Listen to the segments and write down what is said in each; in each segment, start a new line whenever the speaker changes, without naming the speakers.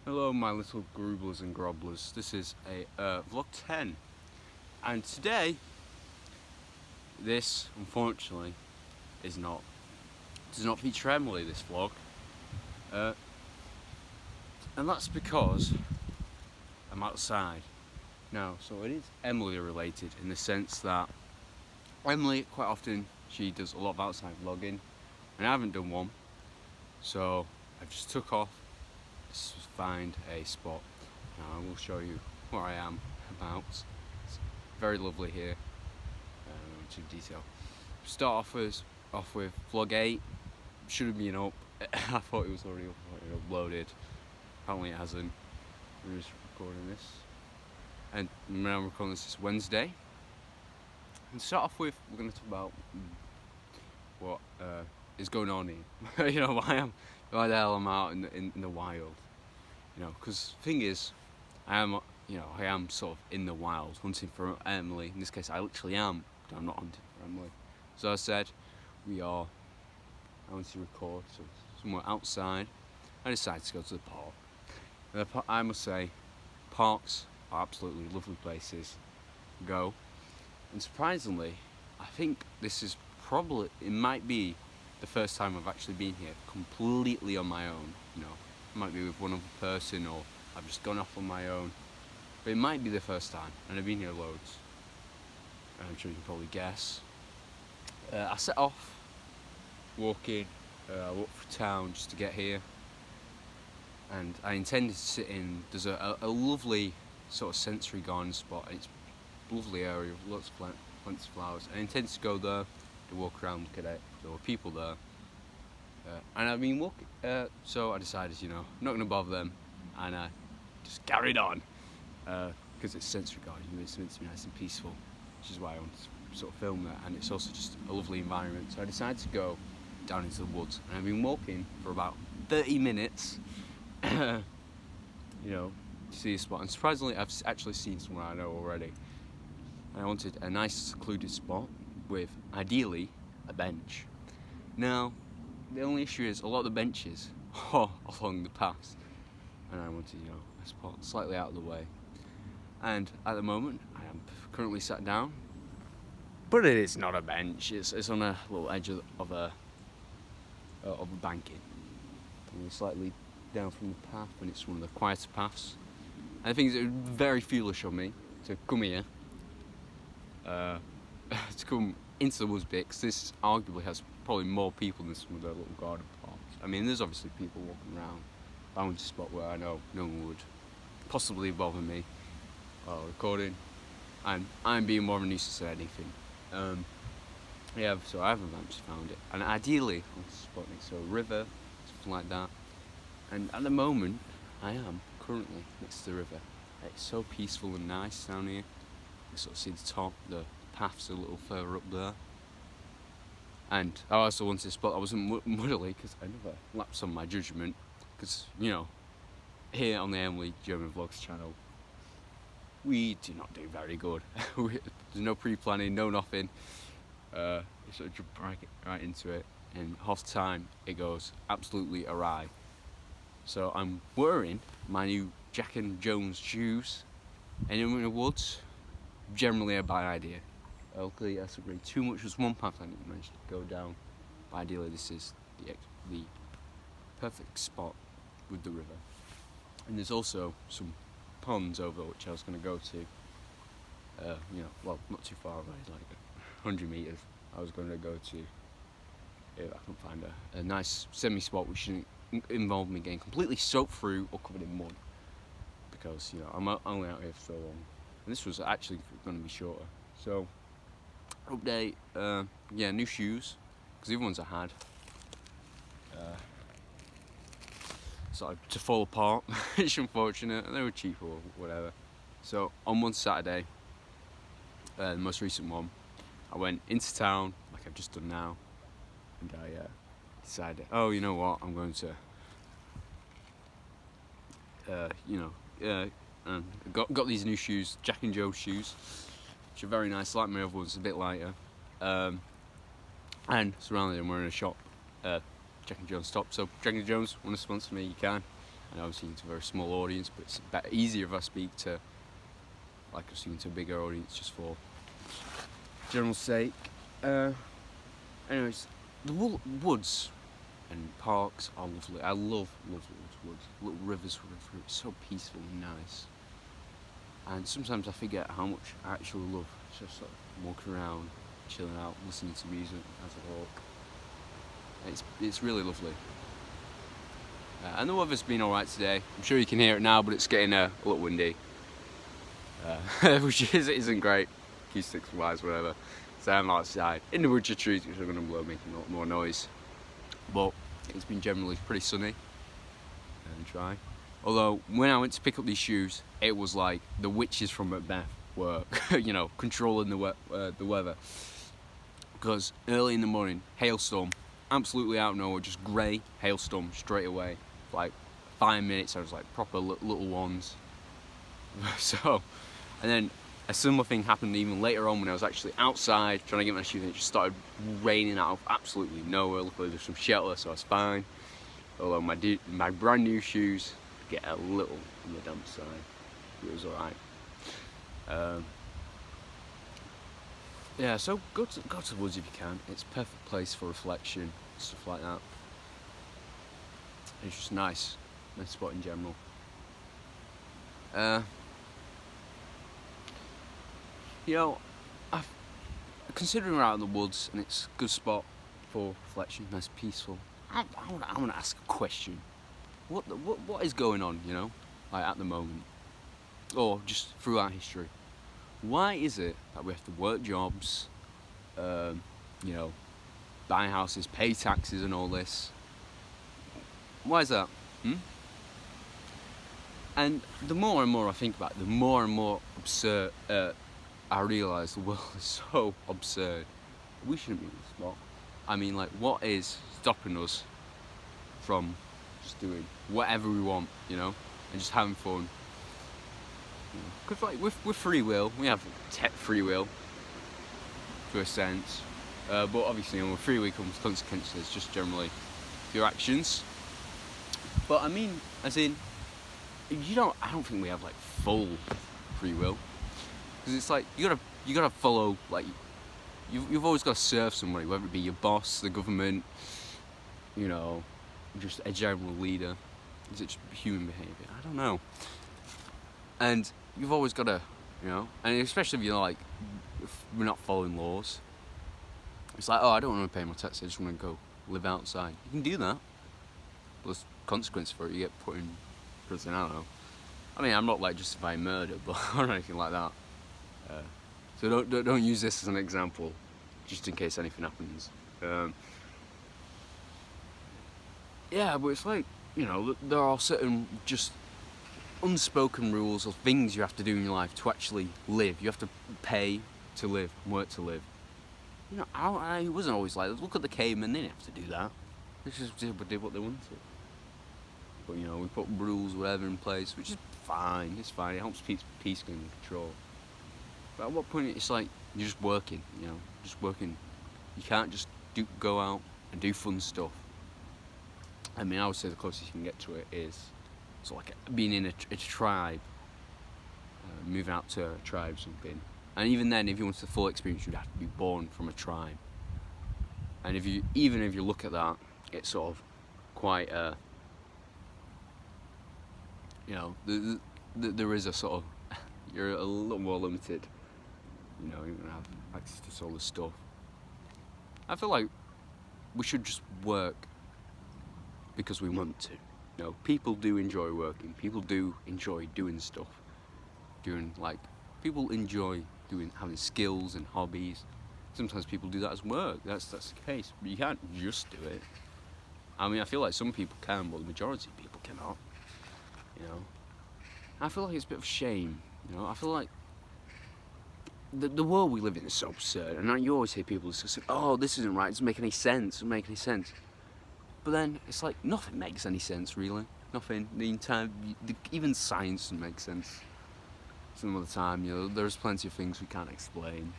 Hello my little grooblers and grobblers, this is a vlog 10 and today this unfortunately does not feature Emily, this vlog, and that's because I'm outside now. So it is Emily related in the sense that Emily quite often she does a lot of outside vlogging and I haven't done one, so I've just took off to find a spot. Now I will show you where I am about. It's very lovely here. To detail. Start off with vlog 8. Should have been up. I thought it was already uploaded. Apparently it hasn't. I'm just recording this, and now I'm recording this Wednesday. And to start off with, we're going to talk about what is going on here. Why the hell I'm out in the wild. Because the thing is, I am sort of in the wild, hunting for Emily. In this case, I literally am, but I'm not hunting for Emily. So I said, I want to record somewhere outside. I decided to go to the park. And I must say, parks are absolutely lovely places to go. And surprisingly, I think it might be the first time I've actually been here completely on my own. It might be with one other person, or I've just gone off on my own. But it might be the first time, and I've been here loads. I'm sure you can probably guess. I set off walking. I walked through town just to get here, and I intended to sit in. There's a lovely sort of sensory garden spot. It's a lovely area with lots of plants, flowers. I intended to go there to walk around, look at it. There were people there, and I've been walking. So I decided, not going to bother them, and I just carried on. Because it's sensory garden, it's meant to be nice and peaceful, which is why I want to sort of film that, and it's also just a lovely environment. So I decided to go down into the woods, and I've been walking for about 30 minutes, to see a spot. And surprisingly, I've actually seen somewhere I know already. And I wanted a nice secluded spot with, ideally, a bench. Now, the only issue is a lot of the benches are along the paths, and I wanted, a spot slightly out of the way. And at the moment, I am currently sat down, but it is not a bench. It's on a little edge of a banking, and slightly down from the path, and it's one of the quieter paths. And I think it's very foolish of me to come here, to come into the woods bit, because this arguably has probably more people than some of the little garden parks. I mean, there's obviously people walking around. I went to a spot where I know no one would possibly bother me while recording, and I'm being more of a nuisance than anything. So I haven't actually found it, and ideally I want to spot next to a river, something like that. And at the moment, I am currently next to the river. It's so peaceful and nice down here. You sort of see the top, the paths a little further up there. And I also wanted a spot that wasn't muddly, because I never lapse on my judgment. Because, here on the Emily German Vlogs channel, we do not do very good. There's no pre-planning, no nothing. You sort of jump right into it, and half the time it goes absolutely awry. So I'm wearing my new Jack and Jones shoes, and in the woods, generally a bad idea. Luckily, I agreed too much was one path I didn't manage to go down. But ideally, this is the perfect spot with the river. And there's also some ponds over which I was going to go to. Not too far away, like 100 metres. I was going to go to, if I can find a nice semi-spot which shouldn't involve me getting completely soaked through or covered in mud. Because, I'm only out here for so long. And this was actually going to be shorter. So, update, new shoes, because the other ones I had started to fall apart, which is unfortunate, and they were cheap or whatever. So on one Saturday, the most recent one, I went into town, like I've just done now, and I decided, you know what, I'm going to, got these new shoes, Jack and Joe shoes, which are very nice, like my other ones, a bit lighter, and surrounded them, we're in a shop, Jack and Jones stop. So Jack and Jones, want to sponsor me, you can. I know I'm speaking to a very small audience, but it's easier if I speak to, like I'm speaking to a bigger audience, just for general sake. Anyways, the woods and parks are lovely. I love woods. Little rivers, it's so peaceful and nice. And sometimes I forget how much I actually love just sort of walking around, chilling out, listening to music as I walk. It's really lovely. And the weather's been alright today. I'm sure you can hear it now, but it's getting a little windy. Which isn't great, acoustics wise, whatever. So I'm outside in the woods trees, which are going to blow, making a lot more noise. But it's been generally pretty sunny and dry. Although when I went to pick up these shoes, it was like the witches from Macbeth were, controlling the weather. Because early in the morning, hailstorm, absolutely out of nowhere, just grey hailstorm straight away. Like 5 minutes, I was like proper little ones. So, and then a similar thing happened even later on when I was actually outside trying to get my shoes, and it just started raining out of absolutely nowhere. Luckily there's some shelter, so I was fine. Although my brand new shoes get a little on the damp side, it was alright. Yeah, so go to the woods if you can. It's a perfect place for reflection, stuff like that. It's just nice spot in general. Considering we're out in the woods and it's a good spot for reflection, nice, peaceful. I want to ask a question. What is going on? Like at the moment, or just throughout history? Why is it that we have to work jobs, buy houses, pay taxes, and all this? Why is that? And the more and more I think about it, the more and more absurd I realise the world is so absurd. We shouldn't be in this spot. I mean, like, what is stopping us from just doing whatever we want, and just having fun? Because, like, with free will, we have free will, to a sense. But obviously, with free will comes consequences, just generally, for your actions. But I mean, as in, I don't think we have, like, full free will. Because it's like, you gotta follow, like, you've always got to serve somebody, whether it be your boss, the government, just a general leader. Is it just human behaviour? I don't know. And you've always got to, and especially if if we're not following laws. It's like, I don't want to pay my taxes, I just want to go live outside. You can do that. But there's consequence for it, you get put in prison, I don't know. I mean, I'm not like justifying murder, but or anything like that. So don't use this as an example, just in case anything happens. Yeah, but it's like, there are certain just unspoken rules or things you have to do in your life to actually live. You have to pay to live, work to live. I wasn't always like, look at the cavemen, they didn't have to do that. They just did what they wanted. But we put rules, whatever, in place, which is fine. It's fine. It helps peace and control. But at what point it's like you're just working, just working. You can't just go out and do fun stuff. I mean, I would say the closest you can get to it is like being in a tribe, moving out to a tribe or something. And even then, if you want the full experience, you'd have to be born from a tribe. And if you look at that, it's sort of quite there is a sort of, you're a little more limited. You're going to have access to all this stuff. I feel like we should just work because we want to. People do enjoy working. People do enjoy doing stuff. People enjoy having skills and hobbies. Sometimes people do that as work. That's the case. But you can't just do it. I mean, I feel like some people can, but the majority of people cannot. I feel like it's a bit of a shame. I feel like the world we live in is so absurd, and you always hear people discussing, this isn't right, it doesn't make any sense, But then it's like nothing makes any sense, really. Nothing. Even science doesn't make sense some of the time. There's plenty of things we can't explain.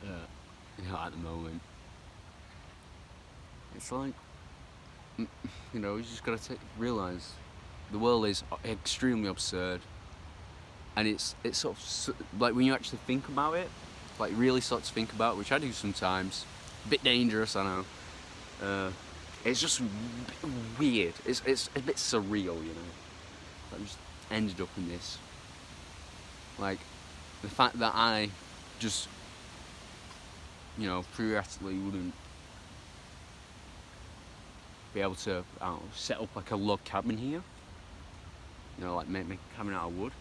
At the moment, it's like you know, you just gotta realise the world is extremely absurd, and it's sort of like when you actually think about it, like really start to think about it, which I do sometimes. A bit dangerous, I know. It's just weird. It's a bit surreal, you know. I just ended up in this. Like the fact that I just, you know, theoretically wouldn't be able to, I don't know, set up like a log cabin here. You know, like make a cabin out of wood,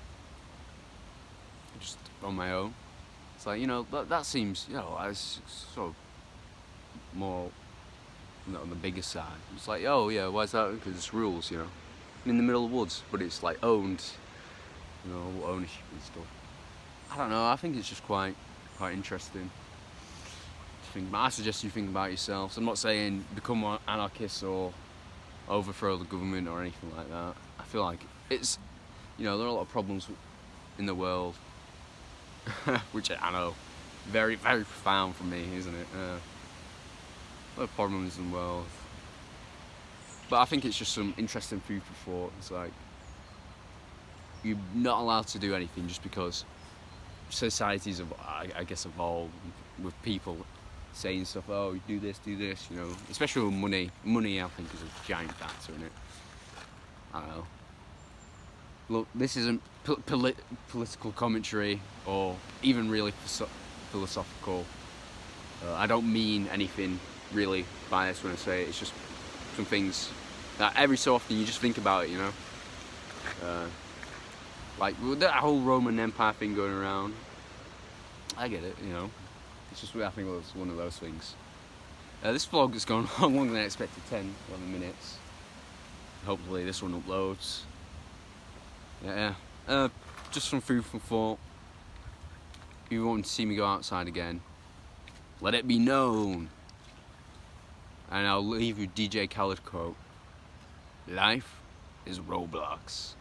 just on my own. It's like, you know, that seems, you know, it's sort of more, you know, on the bigger side. It's like, oh yeah, why is that? Because it's rules, you know. I'm in the middle of the woods, but it's like owned, you know, ownership and stuff. I don't know. I think it's just quite interesting to think about. I suggest you think about yourselves. I'm not saying become an anarchist or overthrow the government or anything like that. I feel like it's, you know, there are a lot of problems in the world, which I know, very, very profound for me, isn't it? A lot of problems in the world. But I think it's just some interesting food for thought. It's like, you're not allowed to do anything just because societies have, I guess, evolved with people saying stuff, oh, you do this, you know, especially with money. Money, I think, is a giant factor in it. I don't know. Look, this isn't political commentary or even really philosophical. I don't mean anything really by this when I say it. It's just some things that every so often you just think about it, you know. Like with that whole Roman Empire thing going around, I get it, you know. It's just, I think it was one of those things. This vlog has gone on longer than I expected, 10, 11 minutes. Hopefully this one uploads. Yeah. Just some food for thought. If you want to see me go outside again, let it be known. And I'll leave you DJ Khaled quote. Life is Roblox.